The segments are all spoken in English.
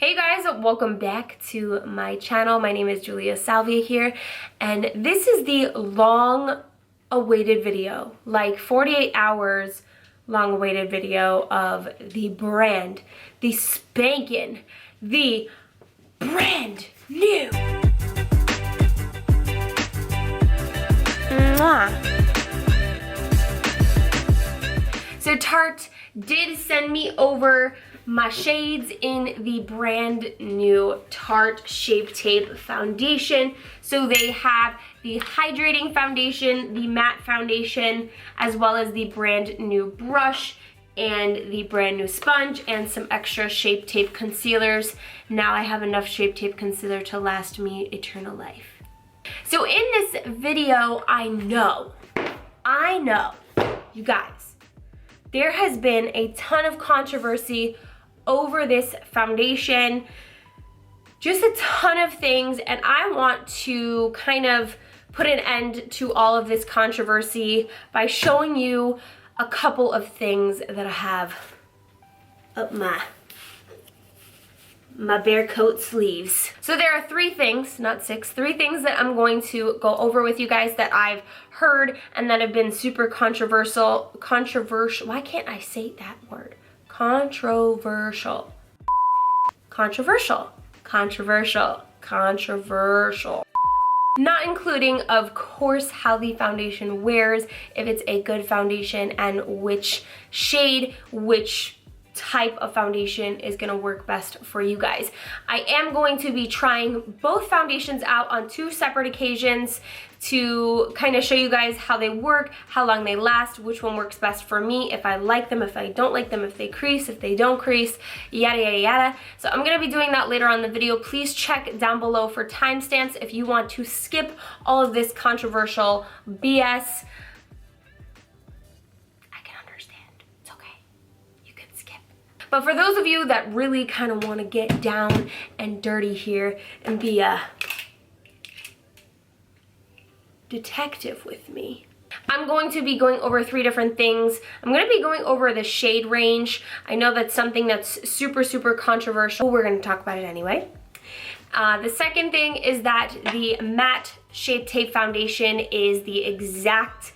Hey guys, welcome back to my channel. My name is Julia Salvia here, and this is the long-awaited video, like 48 hours long-awaited video of the brand, the spankin', the brand new. Mwah. So Tarte did send me over my shades in the brand new Tarte Shape Tape foundation. So they have the hydrating foundation, the matte foundation, as well as the brand new brush and the brand new sponge and some extra Shape Tape concealers. Now I have enough Shape Tape concealer to last me eternal life. So in this video, I know, you guys, there has been a ton of controversy over this foundation, just a ton of things, and I want to kind of put an end to all of this controversy by showing you a couple of things that I have up my bare coat sleeves. So there are three things, not six, three things that I'm going to go over with you guys that I've heard and that have been super controversial, why can't I say that word? Controversial. Not including, of course, how the foundation wears, if it's a good foundation, and which shade, which type of foundation is gonna work best for you guys. I am going to be trying both foundations out on two separate occasions to kind of show you guys how they work, how long they last, which one works best for me, if I like them, if I don't like them, if they crease, if they don't crease, yada yada yada. So I'm gonna be doing that later on in the video. Please check down below for timestamps if you want to skip all of this controversial BS. But for those of you that really kind of want to get down and dirty here and be a detective with me, I'm going to be going over three different things. I'm going to be going over the shade range. I know that's something that's super controversial. We're going to talk about it anyway. The second thing is that the matte Shape Tape foundation is the exact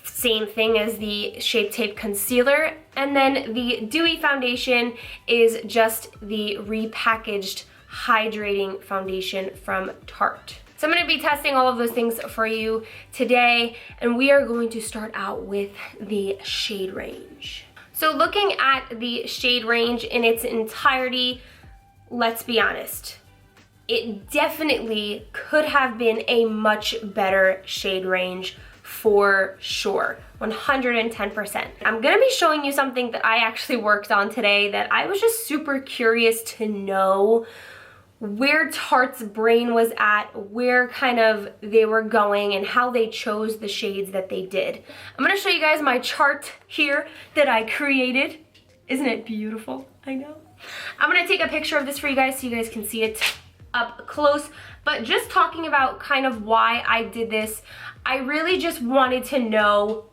same thing as the Shape Tape concealer, and then the dewy foundation is just the repackaged hydrating foundation from Tarte. So I'm going to be testing all of those things for you today, and we are going to start out with the shade range. So looking at the shade range in its entirety, let's be honest, it definitely could have been a much better shade range for sure, 110%. I'm gonna be showing you something that I actually worked on today that I was just super curious to know where Tarte's brain was at, where kind of they were going, and how they chose the shades that they did. I'm gonna show you guys my chart here that I created. Isn't it beautiful? I know. I'm gonna take a picture of this for you guys so you guys can see it up close, but just talking about kind of why I did this, I really just wanted to know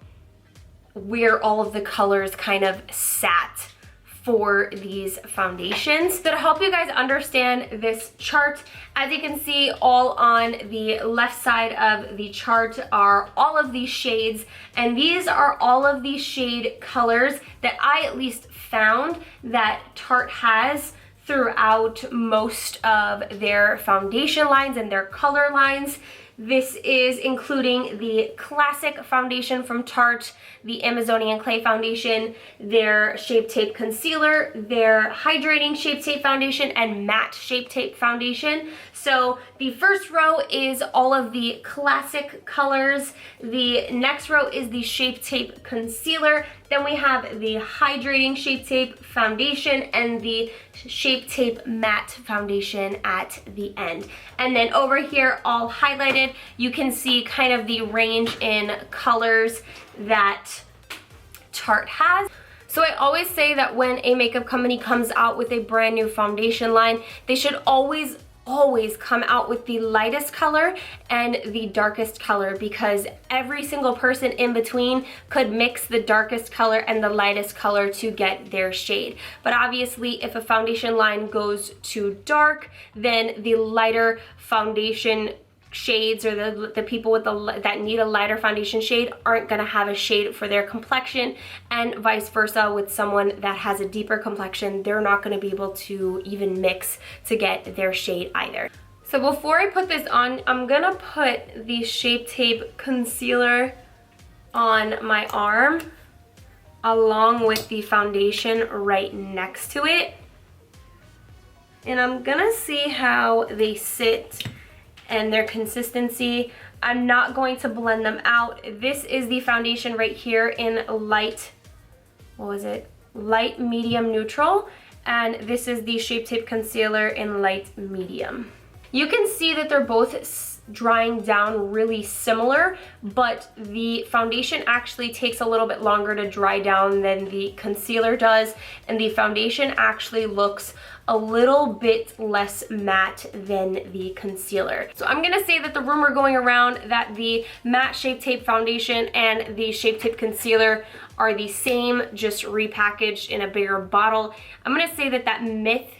where all of the colors kind of sat for these foundations. So to help you guys understand this chart, as you can see, all on the left side of the chart are all of these shades, and these are all of these shade colors that I at least found that Tarte has throughout most of their foundation lines and their color lines. This is including the classic foundation from Tarte, the Amazonian Clay foundation, their Shape Tape concealer, their hydrating Shape Tape foundation, and matte Shape Tape foundation. So the first row is all of the classic colors. The next row is the Shape Tape concealer. Then we have the hydrating Shape Tape foundation and the Shape Tape matte foundation at the end. And then over here, all highlighted, you can see kind of the range in colors that Tarte has. So I always say that when a makeup company comes out with a brand new foundation line, they should always always come out with the lightest color and the darkest color, because every single person in between could mix the darkest color and the lightest color to get their shade. But obviously if a foundation line goes too dark, then the lighter foundation shades, or the people with that need a lighter foundation shade, aren't gonna have a shade for their complexion, and vice versa with someone that has a deeper complexion, they're not gonna be able to even mix to get their shade either. So before I put this on, I'm gonna put the Shape Tape concealer on my arm along with the foundation right next to it, and I'm gonna see how they sit and their consistency. I'm not going to blend them out. This is the foundation right here in light, what was it? Light, medium, neutral. And this is the Shape Tape concealer in light, medium. You can see that they're both drying down really similar, but the foundation actually takes a little bit longer to dry down than the concealer does, and the foundation actually looks a little bit less matte than the concealer. So I'm gonna say that the rumor going around that the matte Shape Tape foundation and the Shape Tape concealer are the same, just repackaged in a bigger bottle, I'm gonna say that that myth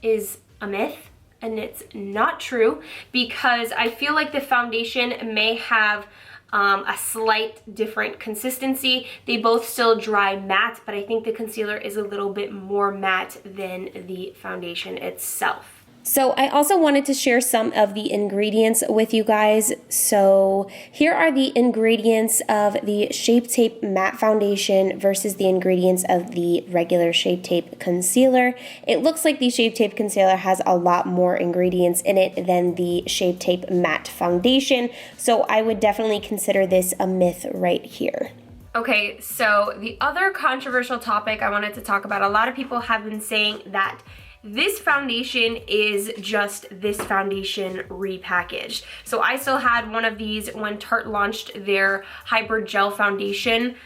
is a myth. And it's not true, because I feel like the foundation may have a slight different consistency. They both still dry matte, but I think the concealer is a little bit more matte than the foundation itself. So I also wanted to share some of the ingredients with you guys. So here are the ingredients of the Shape Tape matte foundation versus the ingredients of the regular Shape Tape concealer. It looks like the Shape Tape concealer has a lot more ingredients in it than the Shape Tape matte foundation. So I would definitely consider this a myth right here. Okay, so the other controversial topic I wanted to talk about, a lot of people have been saying that this foundation is just this foundation repackaged. So I still had one of these when Tarte launched their hybrid gel foundations,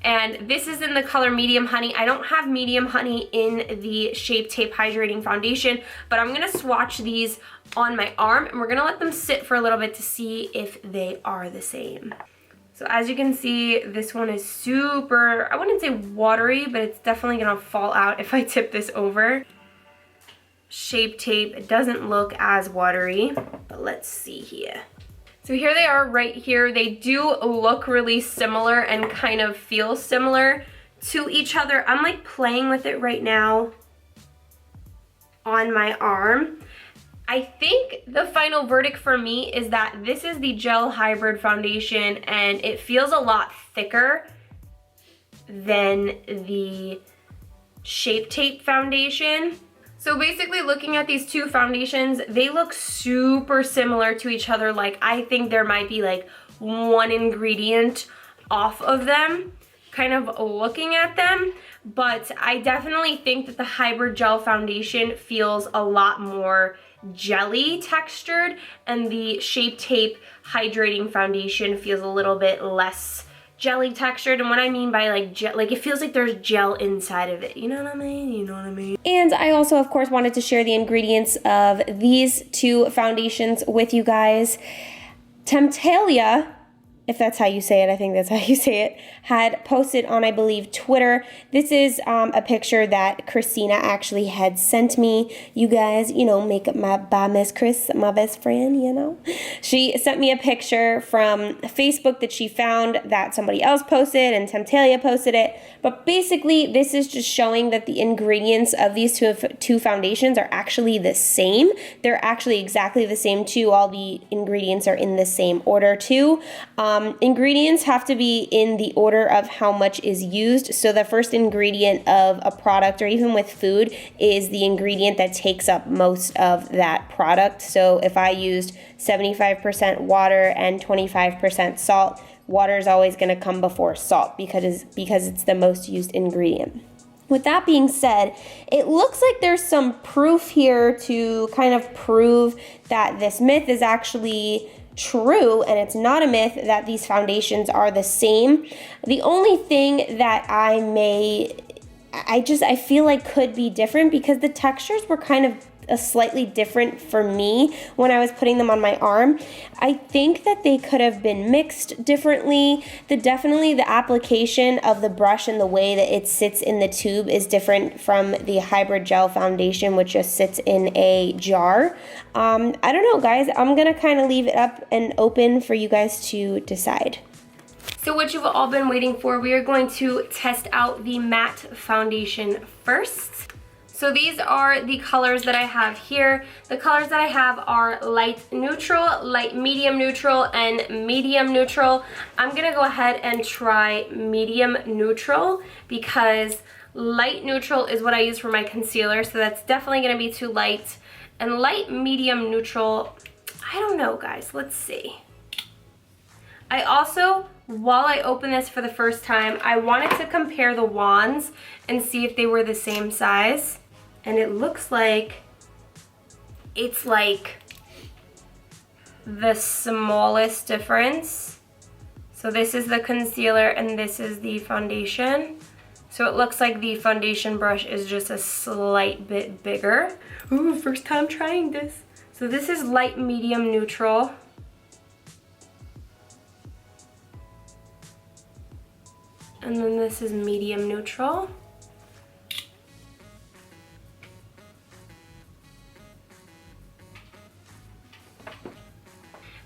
and this is in the color Medium Honey. I don't have Medium Honey in the Shape Tape Hydrating foundation, but I'm gonna swatch these on my arm, and we're gonna let them sit for a little bit to see if they are the same. So as you can see, this one is super, I wouldn't say watery, but it's definitely gonna fall out if I tip this over. Shape Tape, it doesn't look as watery, but let's see here. So here they are right here. They do look really similar and kind of feel similar to each other. I'm like playing with it right now on my arm. I think the final verdict for me is that this is the gel hybrid foundation, and it feels a lot thicker than the Shape Tape foundation. So basically, looking at these two foundations, they look super similar to each other. Like, I think there might be like one ingredient off of them, kind of looking at them, but I definitely think that the hybrid gel foundation feels a lot more jelly textured, and the Shape Tape Hydrating foundation feels a little bit less jelly textured. And what I mean by like gel, like it feels like there's gel inside of it. You know what I mean? You know what I mean? And I also, of course, wanted to share the ingredients of these two foundations with you guys. Temptalia, if that's how you say it, I think that's how you say it, had posted on, I believe, Twitter. This is a picture that Christina actually had sent me. You guys, you know, Makeup by Miss Chris, my best friend, you know. She sent me a picture from Facebook that she found that somebody else posted, and Temptalia posted it. But basically, this is just showing that the ingredients of these two foundations are actually the same. They're actually exactly the same too. All the ingredients are in the same order too. Ingredients have to be in the order of how much is used. So the first ingredient of a product, or even with food, is the ingredient that takes up most of that product. So if I used 75% water and 25% salt, water is always going to come before salt because it's the most used ingredient. With that being said, it looks like there's some proof here to kind of prove that this myth is actually true, and it's not a myth that these foundations are the same. The only thing that I feel like could be different, because the textures were kind of a slightly different for me when I was putting them on my arm. I think that they could have been mixed differently. Definitely the application of the brush and the way that it sits in the tube is different from the hybrid gel foundation, which just sits in a jar. I don't know, guys. I'm gonna kind of leave it up and open for you guys to decide. So what you've all been waiting for, we are going to test out the matte foundation first. So these are the colors that I have here. The colors that I have are light neutral, light medium neutral, and medium neutral. I'm gonna go ahead and try medium neutral because light neutral is what I use for my concealer, so that's definitely gonna be too light. And light medium neutral, I don't know, guys, let's see. I also, while I open this for the first time, I wanted to compare the wands and see if they were the same size. And it looks like it's like the smallest difference. So this is the concealer and this is the foundation. So it looks like the foundation brush is just a slight bit bigger. Ooh, first time trying this. So this is light medium neutral. And then this is medium neutral.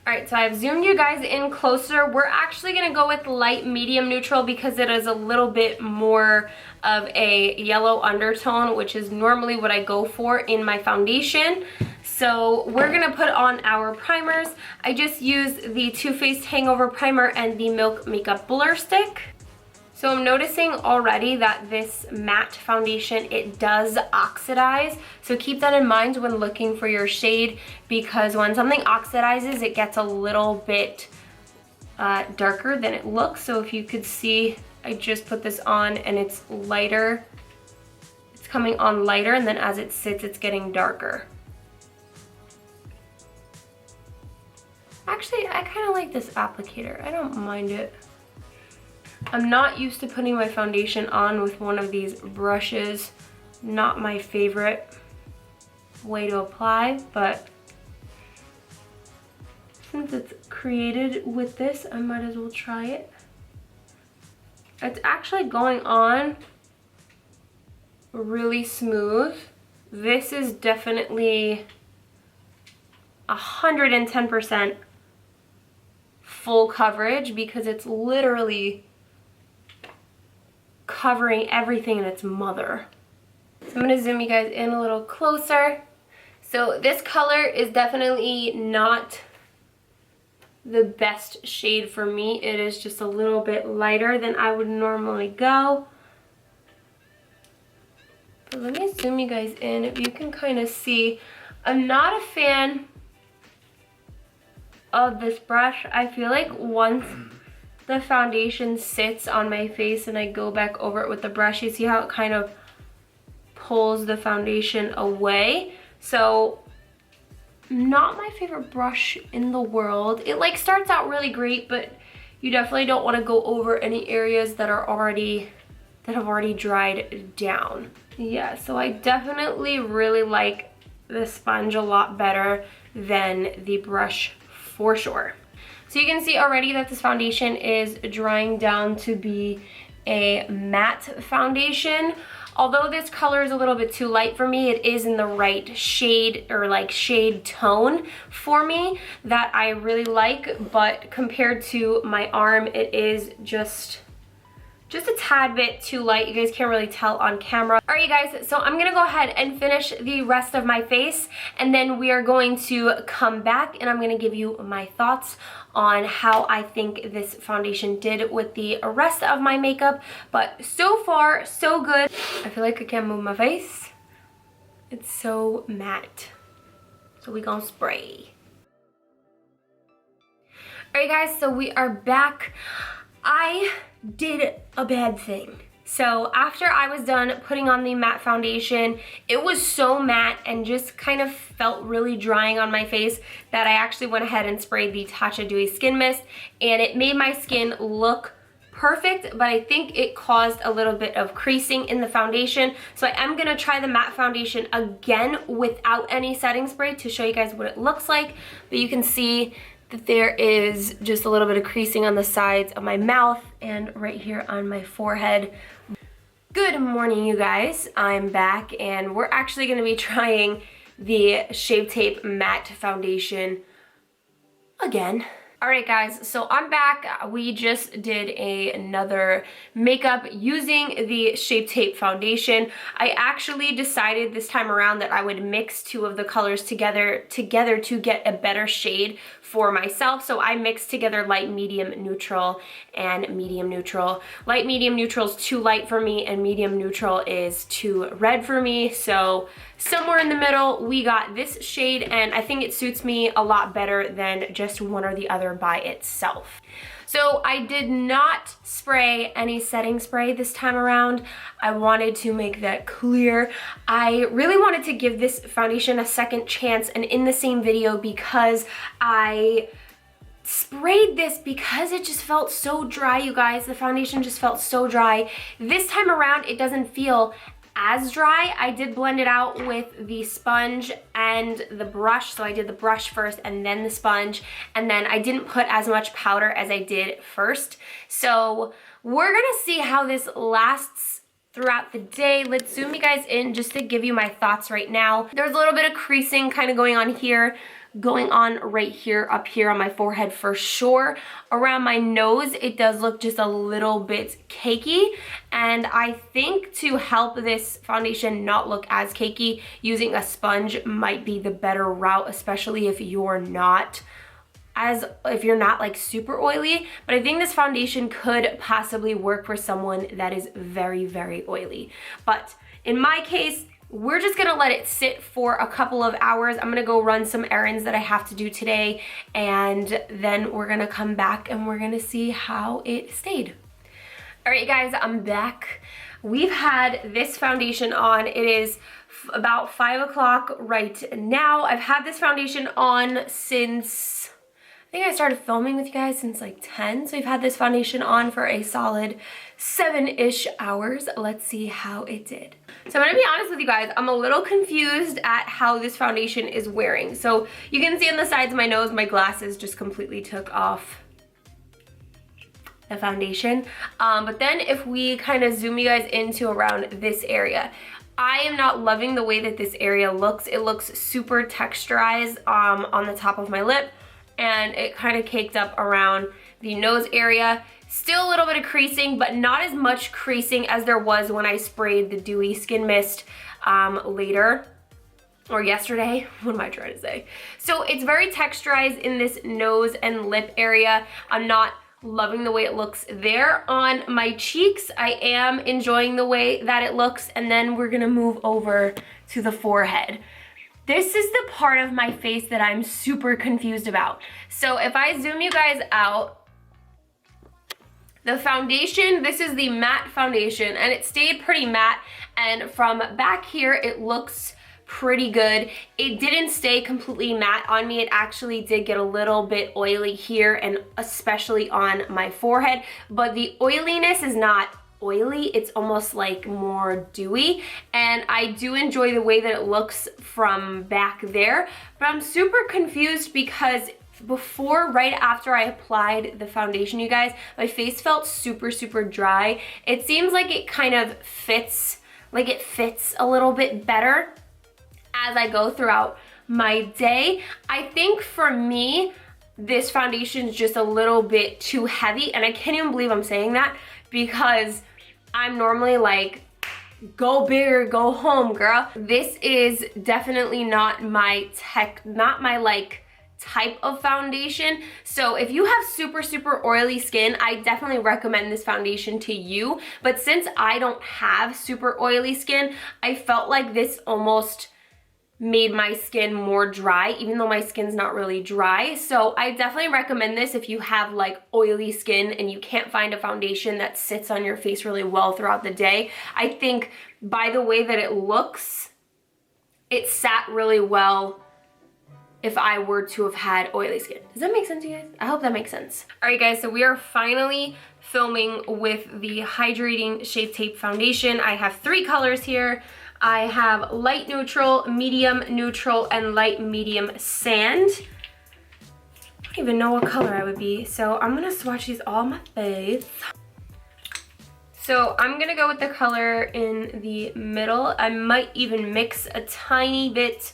Alright, so I've zoomed you guys in closer. We're actually going to go with light medium neutral because it is a little bit more of a yellow undertone, which is normally what I go for in my foundation. So we're going to put on our primers. I just used the Too Faced Hangover Primer and the Milk Makeup Blur Stick. So I'm noticing already that this matte foundation, it does oxidize. So keep that in mind when looking for your shade, because when something oxidizes, it gets a little bit darker than it looks. So if you could see, I just put this on and it's lighter. It's coming on lighter, and then as it sits, it's getting darker. Actually, I kind of like this applicator. I don't mind it. I'm not used to putting my foundation on with one of these brushes. Not my favorite way to apply, but since it's created with this, I might as well try it. It's actually going on really smooth. This is definitely 110% full coverage because it's literally covering everything in its mother. So I'm gonna zoom you guys in a little closer. So this color is definitely not the best shade for me. It is just a little bit lighter than I would normally go. But let me zoom you guys in if you can kind of see. I'm not a fan of this brush. I feel like once the foundation sits on my face and I go back over it with the brush, you see how it kind of pulls the foundation away. So not my favorite brush in the world. It like starts out really great, but you definitely don't want to go over any areas that have already dried down. Yeah, so I definitely really like the sponge a lot better than the brush for sure. So you can see already that this foundation is drying down to be a matte foundation. Although this color is a little bit too light for me, it is in the right shade or like shade tone for me that I really like, but compared to my arm, it is just a tad bit too light. You guys can't really tell on camera. All right, you guys, so I'm gonna go ahead and finish the rest of my face, and then we are going to come back and I'm gonna give you my thoughts on how I think this foundation did with the rest of my makeup. But so far, so good. I feel like I can't move my face. It's so matte. So we gonna spray. All right, guys, so we are back. I did a bad thing. So after I was done putting on the matte foundation, it was so matte and just kind of felt really drying on my face that I actually went ahead and sprayed the Tatcha Dewy Skin Mist, and it made my skin look perfect, but I think it caused a little bit of creasing in the foundation. So I am gonna try the matte foundation again without any setting spray to show you guys what it looks like. But you can see that there is just a little bit of creasing on the sides of my mouth and right here on my forehead. Good morning, you guys. I'm back and we're actually gonna be trying the Shape Tape Matte Foundation again. All right, guys, so I'm back. We just did another makeup using the Shape Tape foundation. I actually decided this time around that I would mix two of the colors together to get a better shade for myself. So I mixed together light, medium, neutral, and medium neutral. Light, medium, neutral is too light for me, and medium neutral is too red for me. So somewhere in the middle, we got this shade, and I think it suits me a lot better than just one or the other by itself. So I did not spray any setting spray this time around. I wanted to make that clear. I really wanted to give this foundation a second chance, and in the same video, because I sprayed this because it just felt so dry, you guys. The foundation just felt so dry. This time around, it doesn't feel as dry. I did blend it out with the sponge and the brush. So I did the brush first and then the sponge, and then I didn't put as much powder as I did first. So we're gonna see how this lasts throughout the day. Let's zoom you guys in just to give you my thoughts right now. There's a little bit of creasing kind of going on here, going on right here, up here on my forehead for sure. Around my nose, it does look just a little bit cakey, and I think to help this foundation not look as cakey, using a sponge might be the better route, especially if you're not like super oily. But I think this foundation could possibly work for someone that is very, very oily. But in my case, we're just gonna let it sit for a couple of hours. I'm gonna go run some errands that I have to do today, and then we're gonna come back and we're gonna see how it stayed. All right, guys, I'm back. We've had this foundation on. It is about 5 o'clock right now. I've had this foundation on since, I think I started filming with you guys since like 10. So we've had this foundation on for a solid 7-ish hours. Let's see how it did. So I'm gonna be honest with you guys, I'm a little confused at how this foundation is wearing. So you can see on the sides of my nose, my glasses just completely took off the foundation. But then if we kind of zoom you guys into around this area, I am not loving the way that this area looks. It looks super texturized on the top of my lip, and it kind of caked up around the nose area. Still a little bit of creasing, but not as much creasing as there was when I sprayed the Dewy Skin Mist later, or yesterday. What am I trying to say? So it's very texturized in this nose and lip area. I'm not loving the way it looks there. On my cheeks, I am enjoying the way that it looks, and then we're gonna move over to the forehead. This is the part of my face that I'm super confused about. So if I zoom you guys out, the foundation, this is the matte foundation, and it stayed pretty matte, and from back here it looks pretty good. It didn't stay completely matte on me. It actually did get a little bit oily here, and especially on my forehead, but the oiliness is not oily, it's almost like more dewy, and I do enjoy the way that it looks from back there. But I'm super confused because before, right after I applied the foundation, you guys, my face felt super, super dry. It seems like it kind of fits, like it fits a little bit better as I go throughout my day. I think for me, this foundation is just a little bit too heavy, and I can't even believe I'm saying that because I'm normally like, go big or go home, girl. This is definitely not my like type of foundation. So if you have super, super oily skin, I definitely recommend this foundation to you. But since I don't have super oily skin, I felt like this almost made my skin more dry, even though my skin's not really dry. So I definitely recommend this if you have like oily skin and you can't find a foundation that sits on your face really well throughout the day. I think by the way that it looks, it sat really well if I were to have had oily skin. Does that make sense, you guys? I hope that makes sense. All right, guys, so we are finally filming with the Hydrating Shape Tape Foundation. I have 3 colors here. I have light neutral, medium neutral, and light medium sand. I don't even know what color I would be, so I'm gonna swatch these all on my face. So I'm gonna go with the color in the middle. I might even mix a tiny bit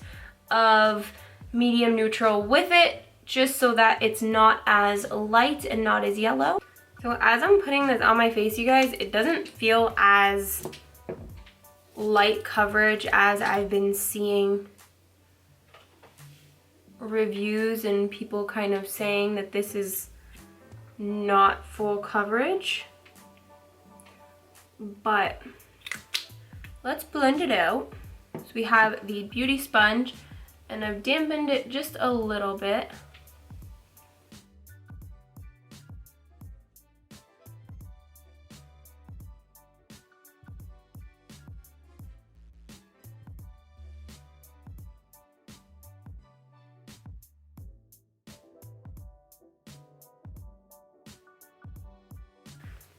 of medium neutral with it, just so that it's not as light and not as yellow. So as I'm putting this on my face, you guys, it doesn't feel as light coverage as I've been seeing reviews and people kind of saying that this is not full coverage. But let's blend it out. So we have the beauty sponge, and I've dampened it just a little bit.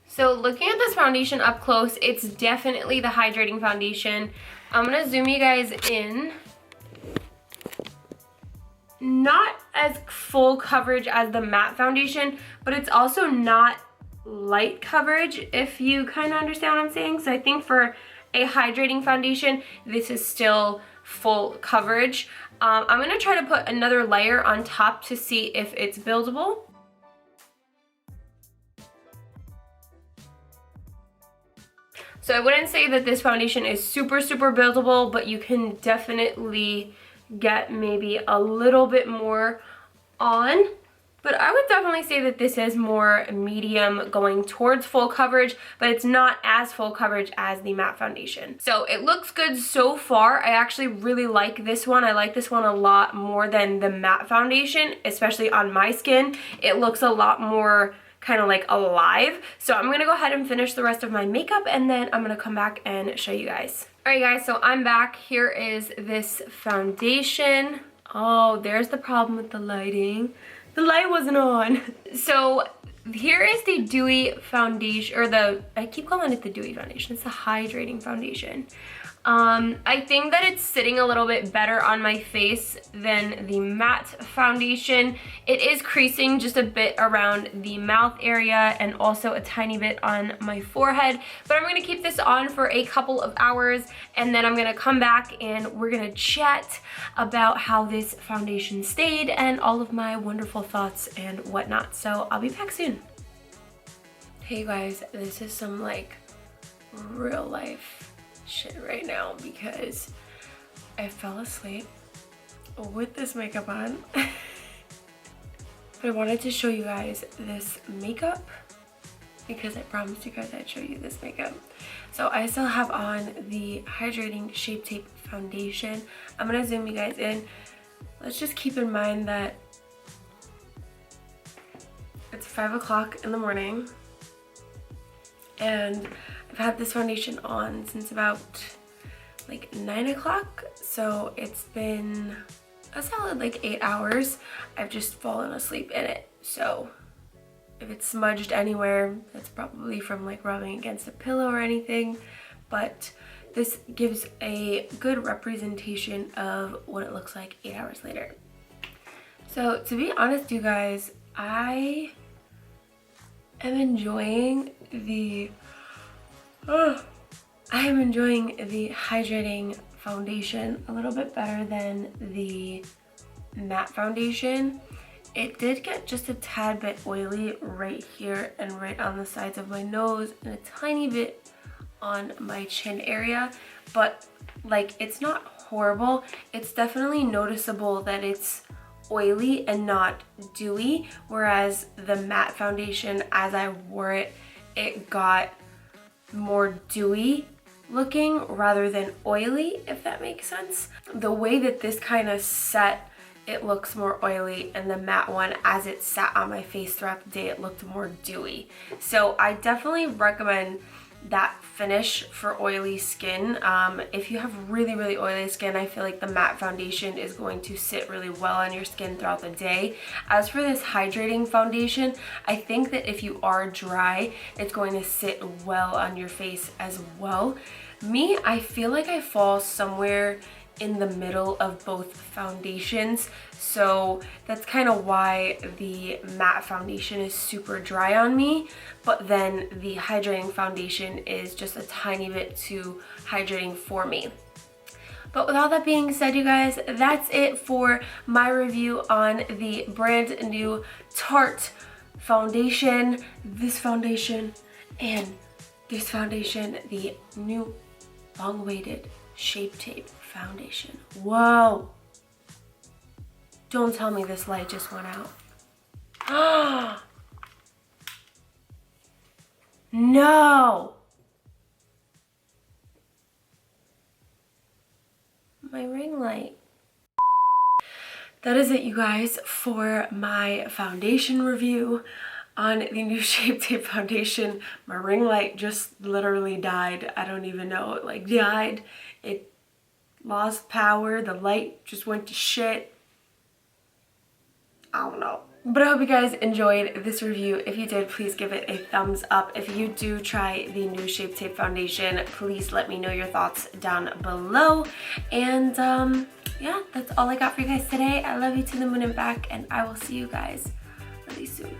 So looking at this foundation up close, it's definitely the hydrating foundation. I'm gonna zoom you guys in. Not as full coverage as the matte foundation, but it's also not light coverage, if you kind of understand what I'm saying. So I think for a hydrating foundation, this is still full coverage. I'm gonna try to put another layer on top to see if it's buildable. So I wouldn't say that this foundation is super buildable, but you can definitely get maybe a little bit more on. But I would definitely say that this is more medium going towards full coverage, but it's not as full coverage as the matte foundation. So it looks good so far. I actually really like this one. I like this one a lot more than the matte foundation, especially on my skin. It looks a lot more kind of like alive. So I'm gonna go ahead and finish the rest of my makeup, and then I'm gonna come back and show you guys. All right guys, so I'm back. Here is this foundation. Oh, there's the problem with the lighting. The light wasn't on. So here is the dewy foundation, or I keep calling it the dewy foundation. It's the hydrating foundation. I think that it's sitting a little bit better on my face than the matte foundation. It is creasing just a bit around the mouth area and also a tiny bit on my forehead. But I'm going to keep this on for a couple of hours, and then I'm going to come back and we're going to chat about how this foundation stayed and all of my wonderful thoughts and whatnot. So I'll be back soon. Hey guys, this is some like real life shit right now because I fell asleep with this makeup on. But I wanted to show you guys this makeup because I promised you guys I'd show you this makeup. So I still have on the Hydrating Shape Tape Foundation. I'm gonna zoom you guys in. Let's just keep in mind that it's 5 o'clock in the morning and I've had this foundation on since about like 9 o'clock, so it's been a solid like 8 hours. I've just fallen asleep in it, so if it's smudged anywhere, that's probably from like rubbing against a pillow or anything, but this gives a good representation of what it looks like 8 hours later. So to be honest, you guys, I am enjoying the hydrating foundation a little bit better than the matte foundation. It did get just a tad bit oily right here and right on the sides of my nose and a tiny bit on my chin area, but like it's not horrible. It's definitely noticeable that it's oily and not dewy, whereas the matte foundation, as I wore it, it got more dewy looking rather than oily, if that makes sense. The way that this kind of set, it looks more oily, and the matte one, as it sat on my face throughout the day, it looked more dewy. So I definitely recommend that finish for oily skin. If you have really, really oily skin, I feel like the matte foundation is going to sit really well on your skin throughout the day. As for this hydrating foundation, I think that if you are dry, it's going to sit well on your face as well. Me, I feel like I fall somewhere in the middle of both foundations, so that's kind of why the matte foundation is super dry on me, but then the hydrating foundation is just a tiny bit too hydrating for me. But with all that being said, you guys, that's it for my review on the brand new Tarte foundation. This foundation and this foundation, the new long-awaited Shape Tape foundation. Whoa! Don't tell me this light just went out. Ah! No! My ring light. That is it, you guys, for my foundation review on the new Shape Tape foundation. My ring light just literally died. I don't even know, it like died. It lost power, the light just went to shit. I don't know. But I hope you guys enjoyed this review. If you did, please give it a thumbs up. If you do try the new Shape Tape foundation, please let me know your thoughts down below. And yeah, that's all I got for you guys today. I love you to the moon and back, and I will see you guys really soon.